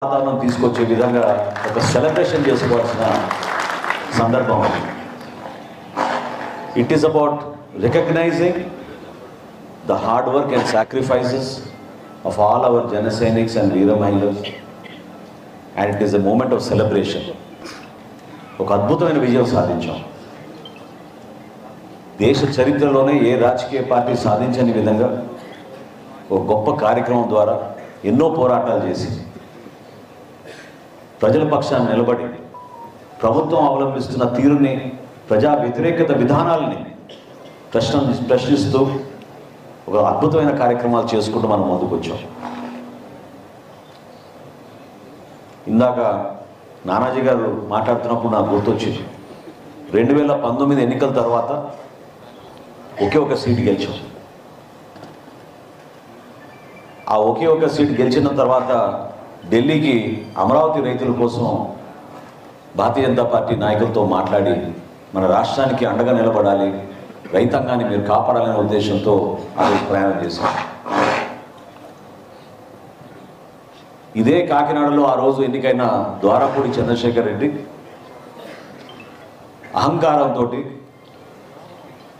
వాతావరణం తీసుకొచ్చే విధంగా ఒక సెలబ్రేషన్ చేసుకోవాల్సిన సందర్భం. It is about recognizing the hard work and sacrifices of all our jana sainiks and veera mahilas, and it is a moment of celebration. ఒక అద్భుతమైన విజయం సాధించాం. దేశ చరిత్రలోనే ఏ రాజకీయ పార్టీ సాధించని విధంగా ఒక గొప్ప కార్యక్రమం ద్వారా ఎన్నో పోరాటాలు చేసి ప్రజల పక్షాన్ని నిలబడి ప్రభుత్వం అవలంబిస్తున్న తీరుని, ప్రజా వ్యతిరేకత విధానాలని ప్రశ్నిస్తూ ఒక అద్భుతమైన కార్యక్రమాలు చేసుకుంటూ మనం ముందుకు వచ్చాం. ఇందాక నానాజీ గారు మాట్లాడుతున్నప్పుడు నాకు గుర్తొచ్చింది, 2019 ఎన్నికల తర్వాత ఒకే ఒక సీటు గెలిచాం. ఆ ఒకే ఒక సీటు గెలిచిన తర్వాత ఢిల్లీకి అమరావతి రైతుల కోసం భారతీయ జనతా పార్టీ నాయకులతో మాట్లాడి మన రాష్ట్రానికి అండగా నిలబడాలి, రైతాంగాన్ని మీరు కాపాడాలనే ఉద్దేశంతో ఆ రోజు ప్రయాణం చేశాం. ఇదే కాకినాడలో ఆ రోజు ఎన్నికైన ద్వారపూడి చంద్రశేఖర్ రెడ్డి అహంకారంతో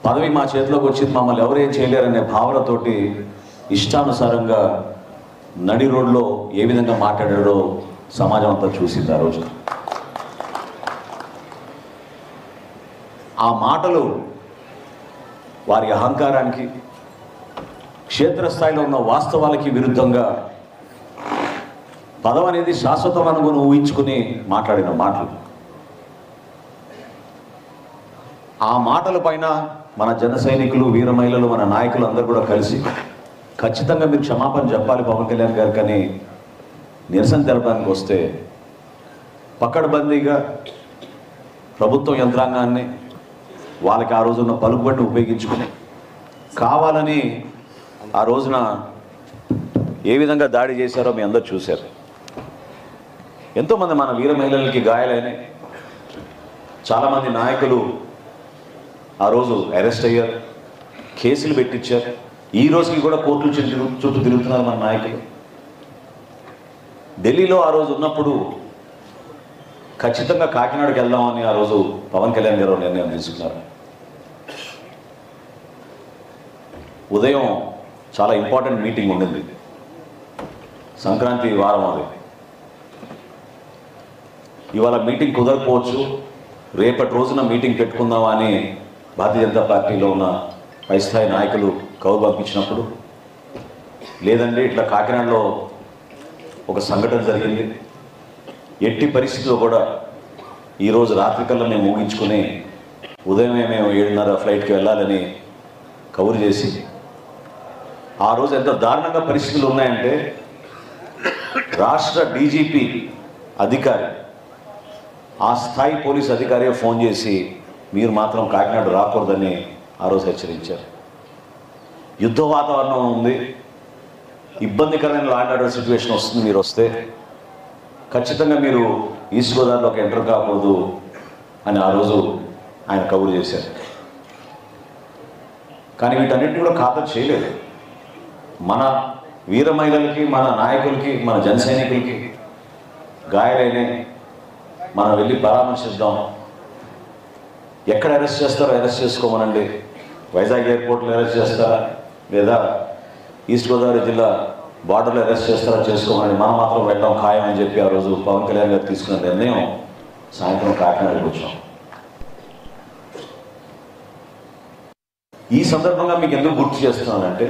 పదవి మా చేతిలోకి వచ్చింది, మమ్మల్ని ఎవరేం చేయలేరనే భావనతోటి ఇష్టానుసారంగా నడి రోడ్లో ఏ విధంగా మాట్లాడాడో సమాజం అంతా చూసింది. ఆ రోజు ఆ మాటలు వారి అహంకారానికి, క్షేత్రస్థాయిలో ఉన్న వాస్తవాలకి విరుద్ధంగా పదవి అనేది శాశ్వతం అనుకుని ఊహించుకుని మాట్లాడిన మాటలు. ఆ మాటల పైన మన జన సైనికులు, వీర మహిళలు, మన నాయకులు అందరూ కూడా కలిసి ఖచ్చితంగా మీరు క్షమాపణ చెప్పాలి పవన్ కళ్యాణ్ గారు కానీ నిరసన తెలపడానికి వస్తే పక్కడబందీగా ప్రభుత్వ యంత్రాంగాన్ని వాళ్ళకి ఆ రోజున్న పలుకుబడిని ఉపయోగించుకుని కావాలని ఆ రోజున ఏ విధంగా దాడి చేశారో మీ అందరూ చూశారు. ఎంతోమంది మన వీర మహిళలకి గాయాలైనాయి. చాలామంది నాయకులు ఆ రోజు అరెస్ట్ అయ్యారు, కేసులు పెట్టించారు. ఈ రోజుకి కూడా కోర్టులు చుట్టూ తిరుగుతున్నారు మన నాయకులు. ఢిల్లీలో ఆ రోజు ఉన్నప్పుడు ఖచ్చితంగా కాకినాడకి వెళ్దామని ఆ రోజు పవన్ కళ్యాణ్ గారు నిర్ణయం తీసుకున్నారు. ఉదయం చాలా ఇంపార్టెంట్ మీటింగ్ ఉండింది, సంక్రాంతి వారం అది. ఇవాళ మీటింగ్ కుదరకపోవచ్చు, రేపటి రోజున మీటింగ్ పెట్టుకుందామా అని భారతీయ జనతా పార్టీలో ఉన్న పై స్థాయి నాయకులు కౌలు పంపించినప్పుడు, లేదండి ఇట్లా కాకినాడలో ఒక సంఘటన జరిగింది, ఎట్టి పరిస్థితుల్లో కూడా ఈరోజు రాత్రికల్లా మేము ముగించుకుని ఉదయమే మేము 7:30 ఫ్లైట్కి వెళ్ళాలని కబురు చేసి, ఆ రోజు ఎంత దారుణంగా పరిస్థితులు ఉన్నాయంటే రాష్ట్ర డీజీపీ అధికారి, ఆ స్థాయి పోలీస్ అధికారి ఫోన్ చేసి మీరు మాత్రం కాకినాడ రాకూడదని ఆ రోజు హెచ్చరించారు. యుద్ధ వాతావరణం ఉంది, ఇబ్బందికరమైన ల్యాండ్ ఆర్డర్ సిచ్యువేషన్ వస్తుంది, మీరు వస్తే ఖచ్చితంగా మీరు ఈస్ట్ గోదావరిలోకి ఎంటర్ కాకూడదు అని ఆ రోజు ఆయన కబురు చేశారు. కానీ వీటన్నిటిని కూడా ఖాతరు చేయలేదు. మన వీర మహిళలకి, మన నాయకులకి, మన జన సైనికులకి గాయాలైనాయి, మనం వెళ్ళి పరామర్శిద్దాం. ఎక్కడ అరెస్ట్ చేస్తారో అరెస్ట్ చేసుకోమనండి, వైజాగ్ ఎయిర్పోర్ట్లో అరెస్ట్ చేస్తారా లేదా ఈస్ట్ గోదావరి జిల్లా బార్డర్లో అరెస్ట్ చేస్తారా చేసుకోమని, మనం మాత్రం వెళ్ళడం ఖాయం అని చెప్పి ఆ రోజు పవన్ కళ్యాణ్ గారు తీసుకున్న నిర్ణయం సాయంత్రం కాకినాడకు వచ్చాం. ఈ సందర్భంగా మీకు ఎందుకు గుర్తు చేస్తున్నానంటే,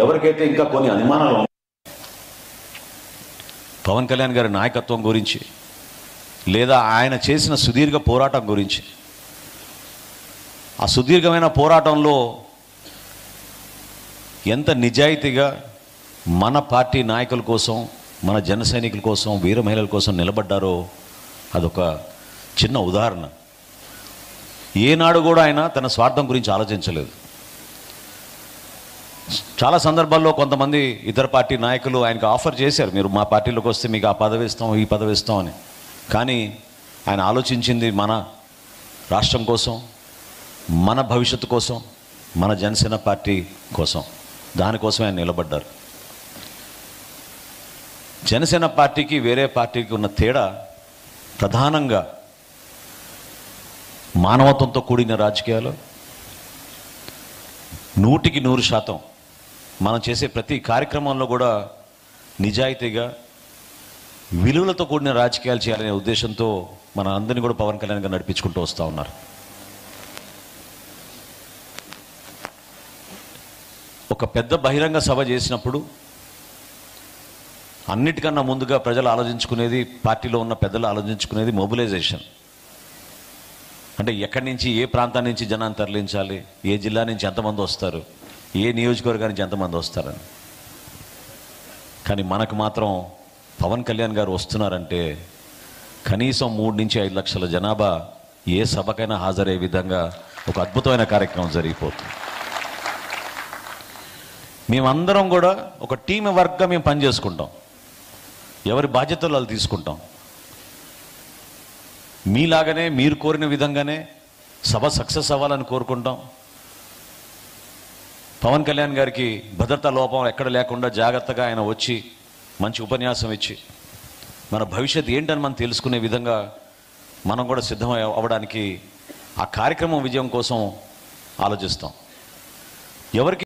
ఎవరికైతే ఇంకా కొన్ని అనుమానాలు పవన్ కళ్యాణ్ గారి నాయకత్వం గురించి లేదా ఆయన చేసిన సుదీర్ఘ పోరాటం గురించి, ఆ సుదీర్ఘమైన పోరాటంలో ఎంత నిజాయితీగా మన పార్టీ నాయకుల కోసం, మన జన సైనికుల కోసం, వీర మహిళల కోసం నిలబడ్డారో అదొక చిన్న ఉదాహరణ. ఏనాడు కూడా ఆయన తన స్వార్థం గురించి ఆలోచించలేదు. చాలా సందర్భాల్లో కొంతమంది ఇతర పార్టీ నాయకులు ఆయనకు ఆఫర్ చేశారు, మీరు మా పార్టీలోకి వస్తే మీకు ఆ పదవి ఇస్తాం, ఈ పదవి ఇస్తాం అని. కానీ ఆయన ఆలోచించింది మన రాష్ట్రం కోసం, మన భవిష్యత్తు కోసం, మన జనసేన పార్టీ కోసం. దానికోసమే ఆయన నిలబడ్డారు. జనసేన పార్టీకి వేరే పార్టీకి ఉన్న తేడా ప్రధానంగా మానవత్వంతో కూడిన రాజకీయాలు. 100% మనం చేసే ప్రతి కార్యక్రమంలో కూడా నిజాయితీగా విలువలతో కూడిన రాజకీయాలు చేయాలనే ఉద్దేశంతో మన అందరినీ కూడా పవన్ కళ్యాణ్ గారు నడిపించుకుంటూ వస్తూ ఉన్నారు. ఒక పెద్ద బహిరంగ సభ చేసినప్పుడు అన్నిటికన్నా ముందుగా ప్రజలు ఆలోచించుకునేది, పార్టీలో ఉన్న పెద్దలు ఆలోచించుకునేది మొబిలైజేషన్. అంటే ఎక్కడి నుంచి, ఏ ప్రాంతం నుంచి జనాన్ని తరలించాలి, ఏ జిల్లా నుంచి ఎంతమంది వస్తారు, ఏ నియోజకవర్గం నుంచి ఎంతమంది వస్తారని. కానీ మనకు మాత్రం పవన్ కళ్యాణ్ గారు వస్తున్నారంటే కనీసం 3 నుంచి 5 లక్షల జనాభా ఏ సభకైనా హాజరయ్యే విధంగా ఒక అద్భుతమైన కార్యక్రమం జరిగిపోతుంది. మేమందరం కూడా ఒక టీం వర్క్గా మేము పనిచేసుకుంటాం, ఎవరి బాధ్యతలు వాళ్ళు తీసుకుంటాం. మీలాగానే మీరు కోరిన విధంగానే సభ సక్సెస్ అవ్వాలని కోరుకుంటాం. పవన్ కళ్యాణ్ గారికి భద్రతా లోపం ఎక్కడ లేకుండా జాగ్రత్తగా ఆయన వచ్చి మంచి ఉపన్యాసం ఇచ్చి మన భవిష్యత్ ఏంటని మనం తెలుసుకునే విధంగా మనం కూడా సిద్ధం అవ్వడానికి, ఆ కార్యక్రమం విజయం కోసం ఆలోచిస్తాం. ఎవరికి